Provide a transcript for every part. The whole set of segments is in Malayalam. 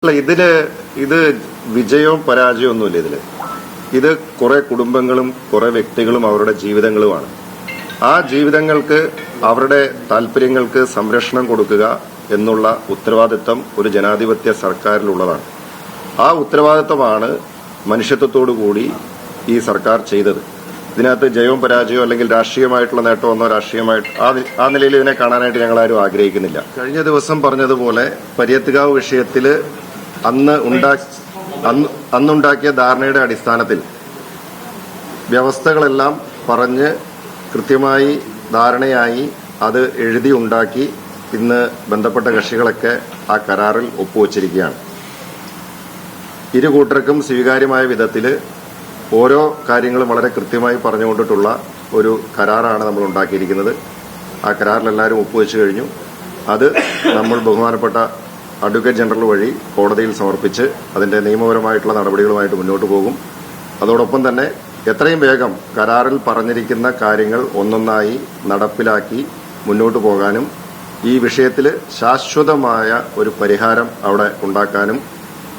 അല്ല, ഇത് വിജയവും പരാജയവും ഒന്നുമില്ല. ഇത് കുറെ കുടുംബങ്ങളും കുറെ വ്യക്തികളും അവരുടെ ജീവിതങ്ങളുമാണ്. ആ ജീവിതങ്ങൾക്ക് അവരുടെ താല്പര്യങ്ങൾക്ക് സംരക്ഷണം കൊടുക്കുക എന്നുള്ള ഉത്തരവാദിത്തം ഒരു ജനാധിപത്യ സർക്കാരിലുള്ളതാണ്. ആ ഉത്തരവാദിത്തമാണ് മനുഷ്യത്വത്തോടു കൂടി ഈ സർക്കാർ ചെയ്തത്. ഇതിനകത്ത് ജയവും പരാജയവും അല്ലെങ്കിൽ രാഷ്ട്രീയമായിട്ടുള്ള നേട്ടമൊന്നോ രാഷ്ട്രീയമായിട്ട് ആ നിലയിൽ ഇതിനെ കാണാനായിട്ട് ഞങ്ങളാരും ആഗ്രഹിക്കുന്നില്ല. കഴിഞ്ഞ ദിവസം പറഞ്ഞതുപോലെ പര്യത്തുകാവ് വിഷയത്തിൽ അന്നുണ്ടാക്കിയ ധാരണയുടെ അടിസ്ഥാനത്തിൽ വ്യവസ്ഥകളെല്ലാം പറഞ്ഞ് കൃത്യമായി ധാരണയായി അത് എഴുതി ഉണ്ടാക്കി ഇന്ന് ബന്ധപ്പെട്ട കക്ഷികളൊക്കെ ആ കരാറിൽ ഒപ്പുവച്ചിരിക്കുകയാണ്. ഇരു കൂട്ടർക്കും സ്വീകാര്യമായ വിധത്തിൽ ഓരോ കാര്യങ്ങളും വളരെ കൃത്യമായി പറഞ്ഞുകൊണ്ടിട്ടുള്ള ഒരു കരാറാണ് നമ്മൾ ഉണ്ടാക്കിയിരിക്കുന്നത്. ആ കരാറിൽ എല്ലാവരും ഒപ്പുവെച്ചു കഴിഞ്ഞു. അത് നമ്മൾ ബഹുമാനപ്പെട്ട അഡ്വക്കേറ്റ് ജനറൽ വഴി കോടതിയിൽ സമർപ്പിച്ച് അതിന്റെ നിയമപരമായിട്ടുള്ള നടപടികളുമായിട്ട് മുന്നോട്ട് പോകും. അതോടൊപ്പം തന്നെ എത്രയും വേഗം കരാറിൽ പറഞ്ഞിരിക്കുന്ന കാര്യങ്ങൾ ഒന്നൊന്നായി നടപ്പിലാക്കി മുന്നോട്ട് പോകാനും ഈ വിഷയത്തിൽ ശാശ്വതമായ ഒരു പരിഹാരം അവിടെ ഉണ്ടാക്കാനും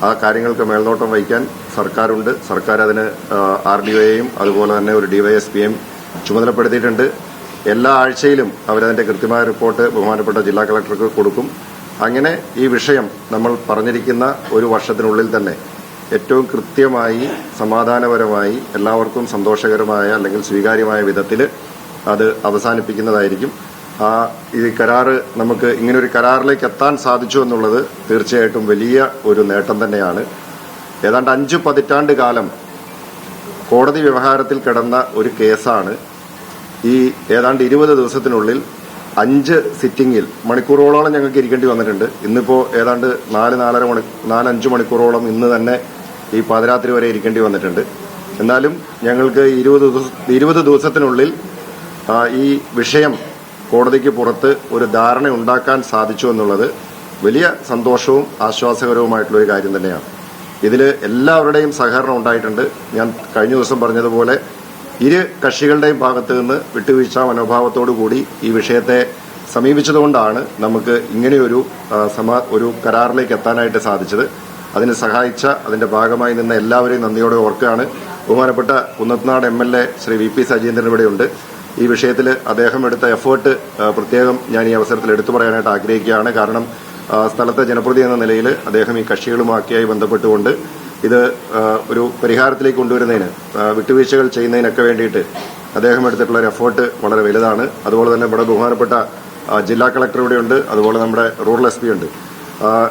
ആ കാര്യങ്ങൾക്ക് മേൽനോട്ടം വഹിക്കാൻ സർക്കാരുണ്ട്. സർക്കാർ അതിന് RDOയെയും അതുപോലെ തന്നെ ഒരു DYSPയെയും ചുമതലപ്പെടുത്തിയിട്ടുണ്ട്. എല്ലാ ആഴ്ചയിലും അവരതിന്റെ കൃത്യമായ റിപ്പോർട്ട് ബഹുമാനപ്പെട്ട ജില്ലാ കളക്ടർക്ക് കൊടുക്കും. അങ്ങനെ ഈ വിഷയം നമ്മൾ പറഞ്ഞിരിക്കുന്ന ഒരു വർഷത്തിനുള്ളിൽ തന്നെ ഏറ്റവും കൃത്യമായി സമാധാനപരമായി എല്ലാവർക്കും സന്തോഷകരമായ അല്ലെങ്കിൽ സ്വീകാര്യമായ വിധത്തിൽ അത് അവസാനിപ്പിക്കുന്നതായിരിക്കും. ഈ കരാറ് നമുക്ക് ഇങ്ങനൊരു കരാറിലേക്ക് എത്താൻ സാധിച്ചു എന്നുള്ളത് തീർച്ചയായിട്ടും വലിയ ഒരു നേട്ടം തന്നെയാണ്. ഏതാണ്ട് 5 പതിറ്റാണ്ട് കാലം കോടതി വ്യവഹാരത്തിൽ കിടന്ന ഒരു കേസാണ് ഈ ഏതാണ്ട് 20 ദിവസത്തിനുള്ളിൽ 5 സിറ്റിംഗിൽ മണിക്കൂറുകളോളം ഞങ്ങൾക്ക് ഇരിക്കേണ്ടി വന്നിട്ടുണ്ട്. ഇന്നിപ്പോ ഏതാണ്ട് 4-5 മണിക്കൂറോളം ഇന്ന് തന്നെ ഈ പാതിരാത്രി വരെ ഇരിക്കേണ്ടി വന്നിട്ടുണ്ട്. എന്നാലും ഞങ്ങൾക്ക് 20 ദിവസത്തിനുള്ളിൽ ഈ വിഷയം കോടതിക്ക് പുറത്ത് ഒരു ധാരണ ഉണ്ടാക്കാൻ സാധിച്ചു എന്നുള്ളത് വലിയ സന്തോഷവും ആശ്വാസകരവുമായിട്ടുള്ള ഒരു കാര്യം തന്നെയാണ്. ഇതിൽ എല്ലാവരുടെയും സഹകരണം ഉണ്ടായിട്ടുണ്ട്. ഞാൻ കഴിഞ്ഞ ദിവസം പറഞ്ഞതുപോലെ ഇരു കക്ഷികളുടെയും ഭാഗത്ത് നിന്ന് വിട്ടുവീഴ്ച മനോഭാവത്തോടു കൂടി ഈ വിഷയത്തെ സമീപിച്ചതുകൊണ്ടാണ് നമുക്ക് ഇങ്ങനെയൊരു ഒരു കരാറിലേക്ക് എത്താനായിട്ട് സാധിച്ചത്. അതിന് സഹായിച്ച അതിന്റെ ഭാഗമായി നിന്ന എല്ലാവരെയും നന്ദിയോടെ ഓർക്കുകയാണ്. ബഹുമാനപ്പെട്ട കുന്നത്തുനാട് MLA ശ്രീ VP സജീന്ദ്രൻ ഇവിടെയുണ്ട്. ഈ വിഷയത്തിൽ അദ്ദേഹം എടുത്ത എഫേർട്ട് പ്രത്യേകം ഞാൻ ഈ അവസരത്തിൽ എടുത്തു പറയാനായിട്ട് ആഗ്രഹിക്കുകയാണ്. കാരണം സ്ഥലത്തെ ജനപ്രതി എന്ന നിലയിൽ അദ്ദേഹം ഈ കക്ഷികളുമാക്കിയായി ബന്ധപ്പെട്ടുകൊണ്ട് ഇത് ഒരു പരിഹാരത്തിലേക്ക് കൊണ്ടുവരുന്നതിന് വിട്ടുവീഴ്ചകൾ ചെയ്യുന്നതിനൊക്കെ വേണ്ടിയിട്ട് അദ്ദേഹം എടുത്തിട്ടുള്ള ഒരു എഫേർട്ട് വളരെ വലുതാണ്. അതുപോലെ തന്നെ ഇവിടെ ബഹുമാനപ്പെട്ട ജില്ലാ കളക്ടർ ഇവിടെയുണ്ട്. അതുപോലെ നമ്മുടെ റൂറൽ SP ഉണ്ട്.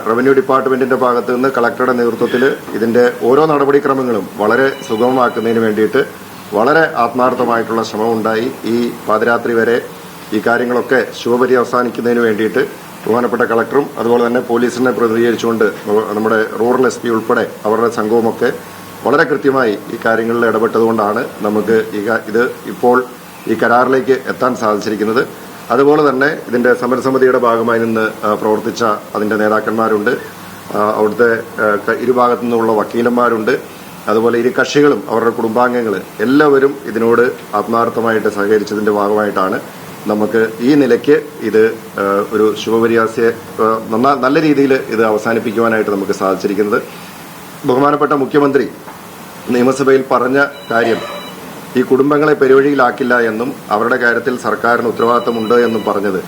റവന്യൂ ഡിപ്പാർട്ട്മെന്റിന്റെ ഭാഗത്ത് നിന്ന് കളക്ടറുടെ നേതൃത്വത്തിൽ ഇതിന്റെ ഓരോ നടപടിക്രമങ്ങളും വളരെ സുഗമമാക്കുന്നതിന് വേണ്ടിയിട്ട് വളരെ ആത്മാർത്ഥമായിട്ടുള്ള ശ്രമമുണ്ടായി. ഈ പാതിരാത്രി വരെ ഈ കാര്യങ്ങളൊക്കെ ശുഭപര്യവസാനിക്കുന്നതിന് വേണ്ടിയിട്ട് ബഹുമാനപ്പെട്ട കളക്ടറും അതുപോലെ തന്നെ പോലീസിനെ പ്രതിനിധീകരിച്ചുകൊണ്ട് നമ്മുടെ റൂറൽ SP ഉൾപ്പെടെ അവരുടെ സംഘവുമൊക്കെ വളരെ കൃത്യമായി ഈ കാര്യങ്ങളിൽ ഇടപെട്ടതുകൊണ്ടാണ് നമുക്ക് ഇത് ഇപ്പോൾ ഈ കരാറിലേക്ക് എത്താൻ സാധിച്ചിരിക്കുന്നത്. അതുപോലെ തന്നെ ഇതിന്റെ സമരസമിതിയുടെ ഭാഗമായി നിന്ന് പ്രവർത്തിച്ച അതിന്റെ നേതാക്കന്മാരുണ്ട്. അവിടുത്തെ ഇരുഭാഗത്തു നിന്നുള്ള വക്കീലന്മാരുണ്ട്. അതുപോലെ ഇരു കക്ഷികളും അവരുടെ കുടുംബാംഗങ്ങൾ എല്ലാവരും ഇതിനോട് ആത്മാർത്ഥമായിട്ട് സഹകരിച്ചതിന്റെ ഭാഗമായിട്ടാണ് നമുക്ക് ഈ നിലയ്ക്ക് ഇത് ഒരു ശുഭപര്യാസയെ നല്ല രീതിയിൽ ഇത് അവസാനിപ്പിക്കുവാനായിട്ട് നമുക്ക് സാധിച്ചിരിക്കുന്നത്. ബഹുമാനപ്പെട്ട മുഖ്യമന്ത്രി നിയമസഭയിൽ പറഞ്ഞ കാര്യം ഈ കുടുംബങ്ങളെ പെരുവഴിയിലാക്കില്ല എന്നും അവരുടെ കാര്യത്തിൽ സർക്കാരിന് ഉത്തരവാദിത്തമുണ്ട് എന്നും പറഞ്ഞത്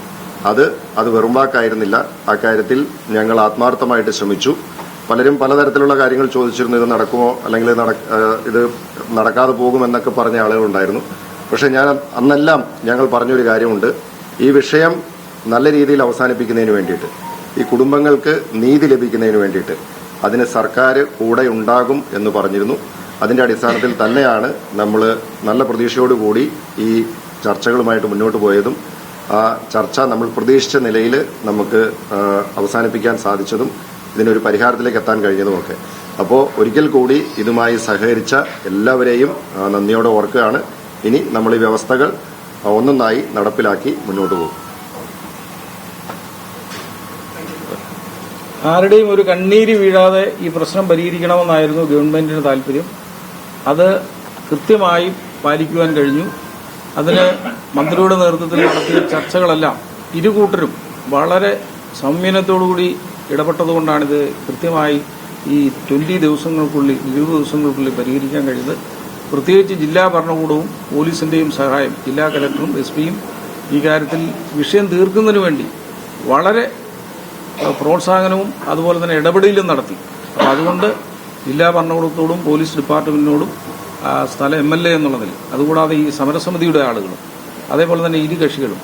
അത് വെറും വാക്കായിരുന്നില്ല. ആ കാര്യത്തിൽ ഞങ്ങൾ ആത്മാർത്ഥമായിട്ട് ശ്രമിച്ചു. പലരും പലതരത്തിലുള്ള കാര്യങ്ങൾ ചോദിച്ചിരുന്നു. ഇത് നടക്കുമോ അല്ലെങ്കിൽ ഇത് നടക്കാതെ പോകുമെന്നൊക്കെ പറഞ്ഞ ആളുകളുണ്ടായിരുന്നു. പക്ഷെ അന്നെല്ലാം ഞങ്ങൾ പറഞ്ഞൊരു കാര്യമുണ്ട്. ഈ വിഷയം നല്ല രീതിയിൽ അവസാനിപ്പിക്കുന്നതിന് വേണ്ടിയിട്ട് ഈ കുടുംബങ്ങൾക്ക് നീതി ലഭിക്കുന്നതിന് വേണ്ടിയിട്ട് അതിന് സർക്കാർ കൂടെ ഉണ്ടാകും എന്ന് പറഞ്ഞിരുന്നു. അതിന്റെ അടിസ്ഥാനത്തിൽ തന്നെയാണ് നമ്മൾ നല്ല പ്രതീക്ഷയോടുകൂടി ഈ ചർച്ചകളുമായിട്ട് മുന്നോട്ട് പോയതും ആ ചർച്ച നമ്മൾ പ്രതീക്ഷിച്ച നിലയിൽ നമുക്ക് അവസാനിപ്പിക്കാൻ സാധിച്ചതും ഇതിനൊരു പരിഹാരത്തിലേക്ക് എത്താൻ കഴിഞ്ഞതുമൊക്കെ. അപ്പോൾ ഒരിക്കൽ കൂടി ഇതുമായി സഹകരിച്ച എല്ലാവരെയും നന്ദിയോടെ ഓർക്കുകയാണ്. ഇനി നമ്മൾ ഈ വ്യവസ്ഥകൾ ഒന്നൊന്നായി നടപ്പിലാക്കി മുന്നോട്ട് പോകും. ആരുടെയും ഒരു കണ്ണീര് വീഴാതെ ഈ പ്രശ്നം പരിഹരിക്കണമെന്നായിരുന്നു ഗവൺമെന്റിന് താല്പര്യം. അത് കൃത്യമായി പാലിക്കുവാൻ കഴിഞ്ഞു. അതിന് മന്ത്രിയുടെ നേതൃത്വത്തിൽ നടത്തിയ ചർച്ചകളെല്ലാം ഇരുകൂട്ടരും വളരെ സംയമനത്തോടുകൂടി ഇടപെട്ടതുകൊണ്ടാണിത് കൃത്യമായി ഈ 20 ദിവസങ്ങൾക്കുള്ളിൽ 20 ദിവസങ്ങൾക്കുള്ളിൽ പരിഹരിക്കാൻ കഴിഞ്ഞത്. പ്രത്യേകിച്ച് ജില്ലാ ഭരണകൂടവും പോലീസിന്റെയും സഹായം, ജില്ലാ കലക്ടറും എസ് പിയും ഈ കാര്യത്തിൽ വിഷയം തീർക്കുന്നതിന് വേണ്ടി വളരെ പ്രോത്സാഹനവും അതുപോലെ തന്നെ ഇടപെടലും നടത്തി. അപ്പോൾ അതുകൊണ്ട് ജില്ലാ ഭരണകൂടത്തോടും പോലീസ് ഡിപ്പാർട്ട്മെന്റിനോടും സ്ഥല MLA എന്നുള്ളതിൽ, അതുകൂടാതെ ഈ സമരസമിതിയുടെ ആളുകളും അതേപോലെ തന്നെ ഇരു കക്ഷികളും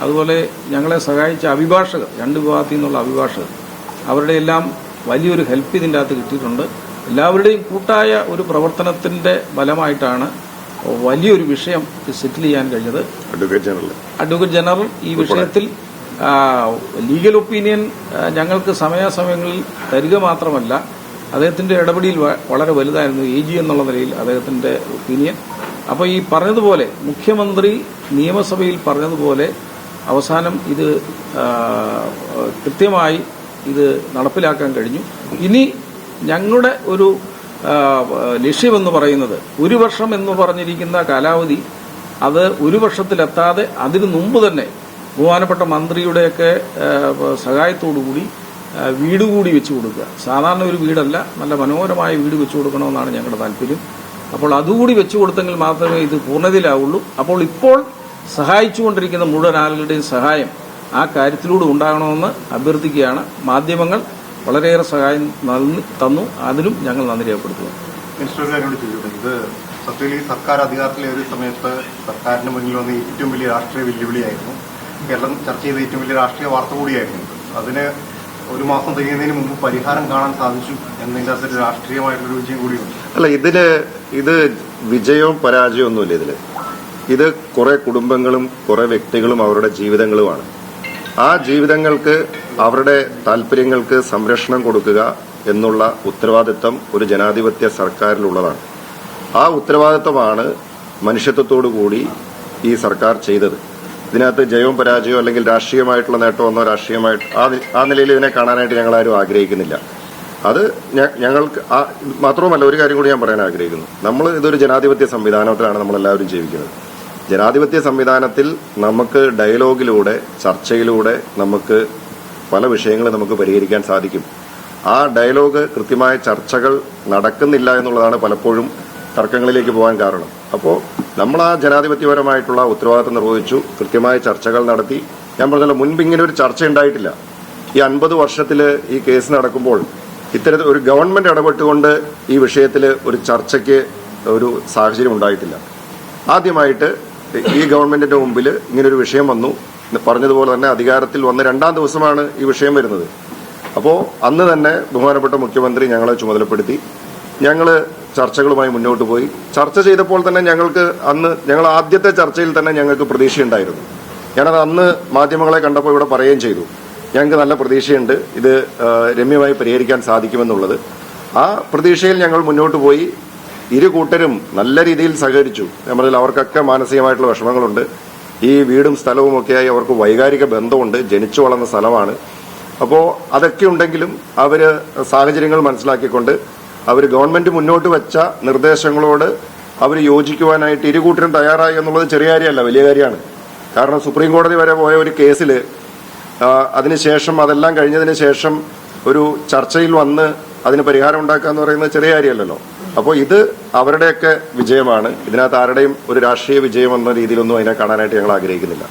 അതുപോലെ ഞങ്ങളെ സഹായിച്ച അഭിഭാഷകർ, 2 വിഭാഗത്തിൽ നിന്നുള്ള അഭിഭാഷകർ, അവരുടെ എല്ലാം വലിയൊരു ഹെൽപ്പ് ഇതിൻ്റെ അകത്ത് കിട്ടിയിട്ടുണ്ട്. എല്ലാവരുടെയും കൂട്ടായ ഒരു പ്രവർത്തനത്തിന്റെ ഫലമായിട്ടാണ് വലിയൊരു വിഷയം സെറ്റിൽ ചെയ്യാൻ കഴിഞ്ഞത്. അഡ്വക്കേറ്റ് ജനറൽ ഈ വിഷയത്തിൽ ലീഗൽ ഒപ്പീനിയൻ ഞങ്ങൾക്ക് സമയാസമയങ്ങളിൽ തരിക മാത്രമല്ല, അദ്ദേഹത്തിന്റെ ഇടപെടൽ വളരെ വലുതായിരുന്നു. AG എന്നുള്ള നിലയിൽ അദ്ദേഹത്തിന്റെ ഒപ്പീനിയൻ. അപ്പോൾ ഈ പറഞ്ഞതുപോലെ മുഖ്യമന്ത്രി നിയമസഭയിൽ പറഞ്ഞതുപോലെ അവസാനം ഇത് കൃത്യമായി ഇത് നടപ്പിലാക്കാൻ കഴിഞ്ഞു. ഇനി ഞങ്ങളുടെ ഒരു ലക്ഷ്യമെന്ന് പറയുന്നത് 1 വർഷം എന്ന് പറഞ്ഞിരിക്കുന്ന കാലാവധി അത് 1 വർഷത്തിലെത്താതെ അതിനു മുമ്പ് തന്നെ ബഹുമാനപ്പെട്ട മന്ത്രിയുടെയൊക്കെ സഹായത്തോടുകൂടി വീട് കൂടി വെച്ചു കൊടുക്കുക. സാധാരണ ഒരു വീടല്ല, നല്ല മനോഹരമായ വീട് വെച്ചു കൊടുക്കണമെന്നാണ് ഞങ്ങളുടെ താല്പര്യം. അപ്പോൾ അതുകൂടി വെച്ചു കൊടുത്തെങ്കിൽ മാത്രമേ ഇത് പൂർണ്ണതയിലാവുള്ളൂ. അപ്പോൾ ഇപ്പോൾ സഹായിച്ചുകൊണ്ടിരിക്കുന്ന മുഴുവൻ ആളുകളുടെയും സഹായം ആ കാര്യത്തിലൂടെ ഉണ്ടാകണമെന്ന് അഭ്യർത്ഥിക്കുകയാണ്. മാധ്യമങ്ങൾ വളരെയേറെ സഹായം തന്നു, അതിനും ഞങ്ങൾ നന്ദി രേഖപ്പെടുത്തുന്നു. ഇത് സത്യത്തിൽ ഈ സർക്കാർ അധികാരത്തിലെ ഒരു സമയത്ത് സർക്കാരിന് മുന്നിൽ വന്ന ഏറ്റവും വലിയ രാഷ്ട്രീയ വെല്ലുവിളിയായിരുന്നു. കേരളം ചർച്ച ചെയ്ത ഏറ്റവും വലിയ രാഷ്ട്രീയ വാർത്ത കൂടിയായിരുന്നു. അതിന് 1 മാസം തികയുന്നതിന് മുമ്പ് പരിഹാരം കാണാൻ സാധിച്ചു എന്നതിന്റെ അകത്തൊരു രാഷ്ട്രീയമായിട്ടുള്ള വിജയം കൂടിയുണ്ട്. അല്ല, ഇത് വിജയവും പരാജയവും ഒന്നുമില്ല. ഇത് കുറെ കുടുംബങ്ങളും കുറെ വ്യക്തികളും അവരുടെ ജീവിതങ്ങളുമാണ്. ആ ജീവിതങ്ങൾക്ക് അവരുടെ താല്പര്യങ്ങൾക്ക് സംരക്ഷണം കൊടുക്കുക എന്നുള്ള ഉത്തരവാദിത്തം ഒരു ജനാധിപത്യ സർക്കാരിലുള്ളതാണ്. ആ ഉത്തരവാദിത്തമാണ് മനുഷ്യത്വത്തോടുകൂടി ഈ സർക്കാർ ചെയ്തത്. ഇതിനകത്ത് ജയവും പരാജയവും അല്ലെങ്കിൽ രാഷ്ട്രീയമായിട്ടുള്ള നേട്ടമെന്നോ രാഷ്ട്രീയമായിട്ട് ആ നിലയിൽ ഇതിനെ കാണാനായിട്ട് ഞങ്ങളാരും ആഗ്രഹിക്കുന്നില്ല. അത് ഞങ്ങൾക്ക് മാത്രവുമല്ല, ഒരു കാര്യം കൂടി ഞാൻ പറയാൻ ആഗ്രഹിക്കുന്നു. ഇതൊരു ജനാധിപത്യ സംവിധാനത്തിലാണ് നമ്മളെല്ലാവരും ജീവിക്കുന്നത്. ജനാധിപത്യ സംവിധാനത്തിൽ നമുക്ക് ഡയലോഗിലൂടെ, ചർച്ചയിലൂടെ നമുക്ക് പല വിഷയങ്ങളും നമുക്ക് പരിഹരിക്കാൻ സാധിക്കും. ആ ഡയലോഗ്, കൃത്യമായ ചർച്ചകൾ നടക്കുന്നില്ല എന്നുള്ളതാണ് പലപ്പോഴും തർക്കങ്ങളിലേക്ക് പോകാൻ കാരണം. അപ്പോൾ നമ്മൾ ആ ജനാധിപത്യപരമായിട്ടുള്ള ഉത്തരവാദിത്തം നിർവഹിച്ചു, കൃത്യമായ ചർച്ചകൾ നടത്തി. ഞാൻ പറഞ്ഞല്ലോ, മുൻപ് ഇങ്ങനെ ഒരു ചർച്ച ഉണ്ടായിട്ടില്ല. ഈ 50 വർഷത്തിൽ ഈ കേസ് നടക്കുമ്പോൾ ഇത്തരത്തിൽ ഒരു ഗവൺമെന്റ് ഇടപെട്ടുകൊണ്ട് ഈ വിഷയത്തിൽ ഒരു ചർച്ചയ്ക്ക് ഒരു സാഹചര്യം ഉണ്ടായിട്ടില്ല. ആദ്യമായിട്ട് ഈ ഗവൺമെന്റിന്റെ മുമ്പിൽ ഇങ്ങനൊരു വിഷയം വന്നു. പറഞ്ഞതുപോലെ തന്നെ അധികാരത്തിൽ വന്ന് 2ാം ദിവസമാണ് ഈ വിഷയം വരുന്നത്. അപ്പോൾ അന്ന് തന്നെ ബഹുമാനപ്പെട്ട മുഖ്യമന്ത്രി ഞങ്ങളെ ചുമതലപ്പെടുത്തി. ഞങ്ങൾ ചർച്ചകളുമായി മുന്നോട്ട് പോയി. ചർച്ച ചെയ്തപ്പോൾ തന്നെ ഞങ്ങൾ ആദ്യത്തെ ചർച്ചയിൽ തന്നെ ഞങ്ങൾക്ക് പ്രതീക്ഷയുണ്ടായിരുന്നു. ഞാനത് അന്ന് മാധ്യമങ്ങളെ കണ്ടപ്പോൾ ഇവിടെ പറയുകയും ചെയ്തു. ഞങ്ങൾക്ക് നല്ല പ്രതീക്ഷയുണ്ട്, ഇത് രമ്യമായി പരിഹരിക്കാൻ സാധിക്കുമെന്നുള്ളത്. ആ പ്രതീക്ഷയിൽ ഞങ്ങൾ മുന്നോട്ട് പോയി. ഇരു കൂട്ടരും നല്ല രീതിയിൽ സഹകരിച്ചു. നമ്മളിൽ അവർക്കൊക്കെ മാനസികമായിട്ടുള്ള വിഷമങ്ങളുണ്ട്. ഈ വീടും സ്ഥലവും ഒക്കെയായി അവർക്ക് വൈകാരിക ബന്ധമുണ്ട്. ജനിച്ചു വളർന്ന സ്ഥലമാണ്. അപ്പോൾ അതൊക്കെ ഉണ്ടെങ്കിലും അവര് സാഹചര്യങ്ങൾ മനസ്സിലാക്കിക്കൊണ്ട് അവർ ഗവൺമെന്റ് മുന്നോട്ട് വെച്ച നിർദ്ദേശങ്ങളോട് അവർ യോജിക്കുവാനായിട്ട് ഇരുകൂട്ടരും തയ്യാറായി എന്നുള്ളത് ചെറിയ കാര്യമല്ല, വലിയ കാര്യമാണ്. കാരണം സുപ്രീം കോടതി വരെ പോയ ഒരു കേസിൽ അതിനുശേഷം, അതെല്ലാം കഴിഞ്ഞതിന് ശേഷം ഒരു ചർച്ചയിൽ വന്ന് അതിന് പരിഹാരം ഉണ്ടാക്കുക എന്ന് പറയുന്നത് ചെറിയ കാര്യമല്ലല്ലോ. അപ്പോൾ ഇത് അവരുടെയൊക്കെ വിജയമാണ്. ഇതിനകത്ത് ആരുടെയും ഒരു രാഷ്ട്രീയ വിജയം എന്ന രീതിയിലൊന്നും അതിനെ കാണാനായിട്ട് ഞങ്ങൾ ആഗ്രഹിക്കുന്നില്ല.